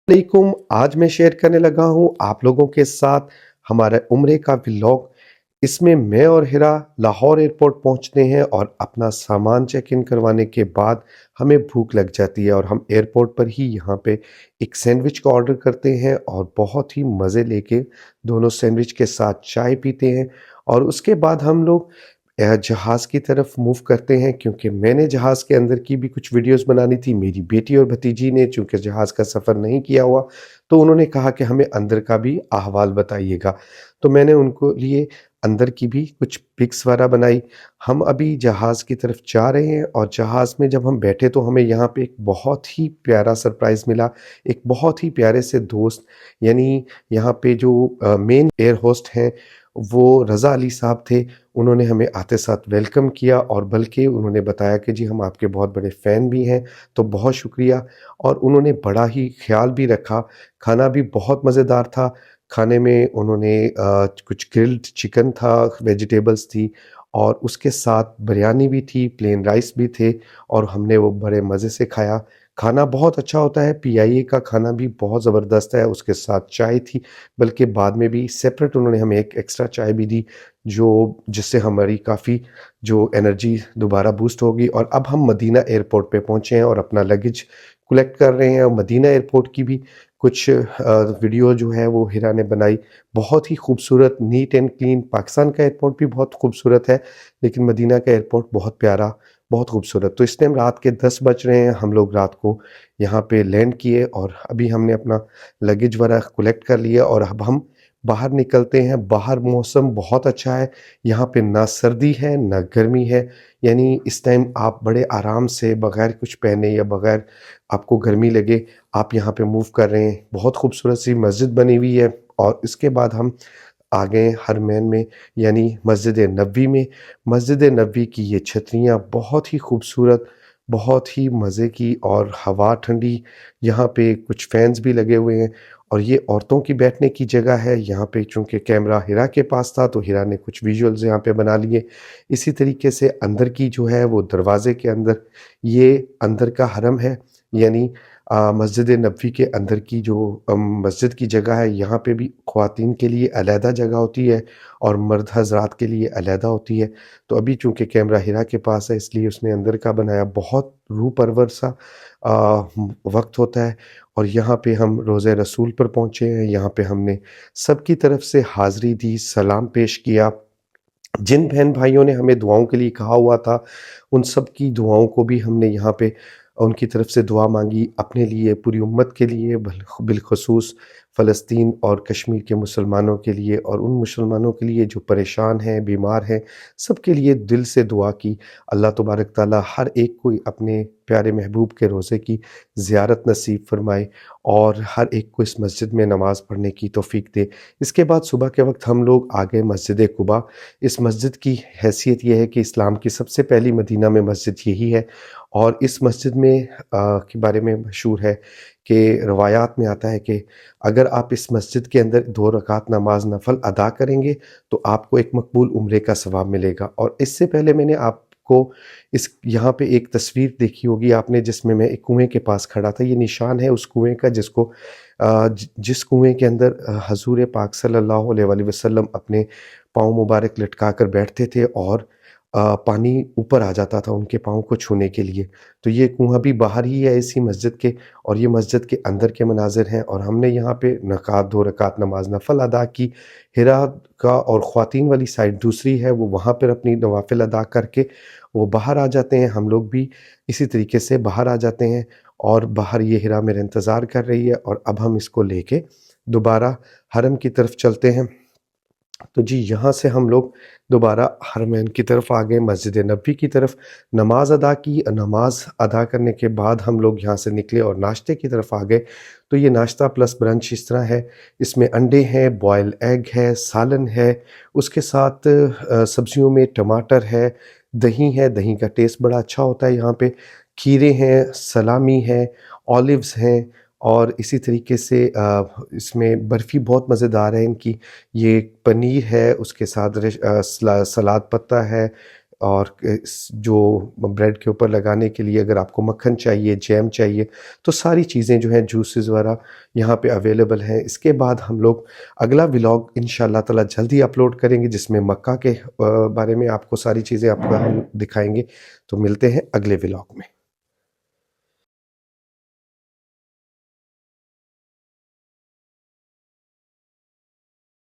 वालेकुम। आज मैं शेयर करने लगा हूँ आप लोगों के साथ हमारा उम्रे का व्लॉग। इसमें मैं और हिरा लाहौर एयरपोर्ट पहुँचते हैं और अपना सामान चेक इन करवाने के बाद हमें भूख लग जाती है और हम एयरपोर्ट पर ही यहाँ पे एक सैंडविच का ऑर्डर करते हैं और बहुत ही मज़े लेके दोनों सैंडविच के साथ चाय पीते हैं। और उसके बाद हम लोग जहाज़ की तरफ मूव करते हैं, क्योंकि मैंने जहाज़ के अंदर की भी कुछ वीडियोस बनानी थी। मेरी बेटी और भतीजी ने चूँकि जहाज़ का सफ़र नहीं किया हुआ, तो उन्होंने कहा कि हमें अंदर का भी अहवाल बताइएगा। तो मैंने उनको लिए अंदर की भी कुछ पिक्स वगैरह बनाई। हम अभी जहाज़ की तरफ जा रहे हैं और जहाज़ में जब हम बैठे तो हमें यहाँ पे एक बहुत ही प्यारा सरप्राइज़ मिला। एक बहुत ही प्यारे से दोस्त, यानी यहाँ पे जो मेन एयर होस्ट हैं, वो रज़ा अली साहब थे। उन्होंने हमें आते साथ वेलकम किया और बल्कि उन्होंने बताया कि जी हम आपके बहुत बड़े फ़ैन भी हैं, तो बहुत शुक्रिया। और उन्होंने बड़ा ही ख़्याल भी रखा। खाना भी बहुत मज़ेदार था। खाने में उन्होंने कुछ ग्रिल्ड चिकन था, वेजिटेबल्स थी और उसके साथ बिरयानी भी थी, प्लेन राइस भी थे और हमने वो बड़े मज़े से खाया। खाना बहुत अच्छा होता है, पीआईए का खाना भी बहुत ज़बरदस्त है, उसके साथ चाय थी, बल्कि बाद में भी सेपरेट उन्होंने हमें एक एक्स्ट्रा चाय भी दी, जो जिससे हमारी काफ़ी जो एनर्जी दोबारा बूस्ट होगी। और अब हम मदीना एयरपोर्ट पे पहुँचे हैं और अपना लगेज कलेक्ट कर रहे हैं। और मदीना एयरपोर्ट की भी कुछ वीडियो जो है वो हिरा ने बनाई। बहुत ही खूबसूरत, नीट एंड क्लीन। पाकिस्तान का एयरपोर्ट भी बहुत खूबसूरत है, लेकिन मदीना का एयरपोर्ट बहुत प्यारा, बहुत खूबसूरत। तो इस टाइम रात के 10 बज रहे हैं। हम लोग रात को यहाँ पे लैंड किए और अभी हमने अपना लगेज वगैरह कलेक्ट कर लिया और अब हम बाहर निकलते हैं। बाहर मौसम बहुत अच्छा है। यहाँ पे ना सर्दी है ना गर्मी है, यानी इस टाइम आप बड़े आराम से बगैर कुछ पहने या बगैर आपको गर्मी लगे आप यहाँ पे मूव कर रहे हैं। बहुत खूबसूरत सी मस्जिद बनी हुई है। और इसके बाद हम आ गए हरमैन में, यानी मस्जिद नबवी में। मस्जिद नबवी की ये छतरियाँ बहुत ही खूबसूरत, बहुत ही मज़े की और हवा ठंडी। यहाँ पे कुछ फैंस भी लगे हुए हैं और ये औरतों की बैठने की जगह है। यहाँ पे चूँकि कैमरा हिरा के पास था तो हिरा ने कुछ विजुअल्स यहाँ पे बना लिए। इसी तरीके से अंदर की जो है वो दरवाज़े के अंदर ये अंदर का हरम है, यानी मस्जिद नबवी के अंदर की जो मस्जिद की जगह है, यहाँ पे भी ख़वातीन के लिए अलहदा जगह होती है और मर्द हज़रात के लिए अलहदा होती है। तो अभी चूँकि कैमरा हिरा के पास है इसलिए उसने अंदर का बनाया। बहुत रूह परवर सा वक़्त होता है। और यहाँ पे हम रोज़े रसूल पर पहुँचे हैं। यहाँ पे हमने सबकी तरफ से हाज़री दी, सलाम पेश किया। जिन बहन-भाइयों ने हमें दुआओं के लिए कहा हुआ था, उन सब की दुआओं को भी हमने यहाँ पे उनकी तरफ से दुआ माँगी, अपने लिए, पूरी उम्मत के लिए, बिलख़ुसूस फ़लस्तीन और कश्मीर के मुसलमानों के लिए और उन मुसलमानों के लिए जो परेशान हैं, बीमार हैं, सबके लिए दिल से दुआ की। अल्लाह तबारक तआला हर एक को अपने प्यारे महबूब के रोज़े की ज़ियारत नसीब फ़रमाए और हर एक को इस मस्जिद में नमाज़ पढ़ने की तौफ़ीक दे। इसके बाद सुबह के वक़्त हम लोग आ गए मस्जिद कुबा। इस मस्जिद की हैसियत ये है कि इस्लाम की सबसे पहली मदीना में मस्जिद यही है। और इस मस्जिद में के बारे में मशहूर है कि रवायात में आता है कि अगर आप इस मस्जिद के अंदर 2 रकात नमाज नफ़ल अदा करेंगे तो आपको एक मकबूल उम्रे का सवाब मिलेगा। और इससे पहले मैंने आपको इस यहाँ पे एक तस्वीर देखी होगी आपने, जिसमें मैं एक कुएँ के पास खड़ा था। ये निशान है उस कुएँ का जिसको जिस कुएँ के अंदर हज़ूर पाक सल्लल्लाहु अलैहि वसल्लम अपने पाँव मुबारक लटका कर बैठते थे और पानी ऊपर आ जाता था उनके पाँव को छूने के लिए। तो ये कुआँ भी बाहर ही है इसी मस्जिद के और ये मस्जिद के अंदर के मनाज़िर हैं। और हमने यहाँ पे 2 रकात नमाज़ नफ़ल अदा की। हिरा का और ख़वातीन वाली साइड दूसरी है, वो वहाँ पर अपनी नवाफ़िल अदा करके वो बाहर आ जाते हैं। हम लोग भी इसी तरीके से बाहर आ जाते हैं और बाहर ये हिरा मेरा इंतज़ार कर रही है और अब हम इसको लेके दोबारा हरम की तरफ चलते हैं। तो जी, यहाँ से हम लोग दोबारा हरमैन की तरफ आ गए, मस्जिद नबवी की तरफ नमाज़ अदा की। नमाज़ अदा करने के बाद हम लोग यहाँ से निकले और नाश्ते की तरफ आ गए। तो ये नाश्ता प्लस ब्रंच इस तरह है, इसमें अंडे हैं, बॉयल एग है, सालन है, उसके साथ सब्जियों में टमाटर है, दही है, दही का टेस्ट बड़ा अच्छा होता है यहाँ पे, खीरे हैं, सलामी है, ऑलिव्स हैं और इसी तरीके से इसमें बर्फ़ी बहुत मज़ेदार है इनकी। ये पनीर है, उसके साथ सलाद पत्ता है, اور جو بریڈ کے اوپر لگانے کے لیے اگر آپ کو مکھن چاہیے، جیم چاہیے، تو ساری چیزیں جو ہیں جوسز وغیرہ یہاں پہ اویلیبل ہیں۔ اس کے بعد ہم لوگ اگلا ولاگ انشاءاللہ تعالی جلدی اپلوڈ کریں گے، جس میں مکہ کے بارے میں آپ کو ساری چیزیں آپ کو ہم دکھائیں گے۔ تو ملتے ہیں اگلے ولاگ میں۔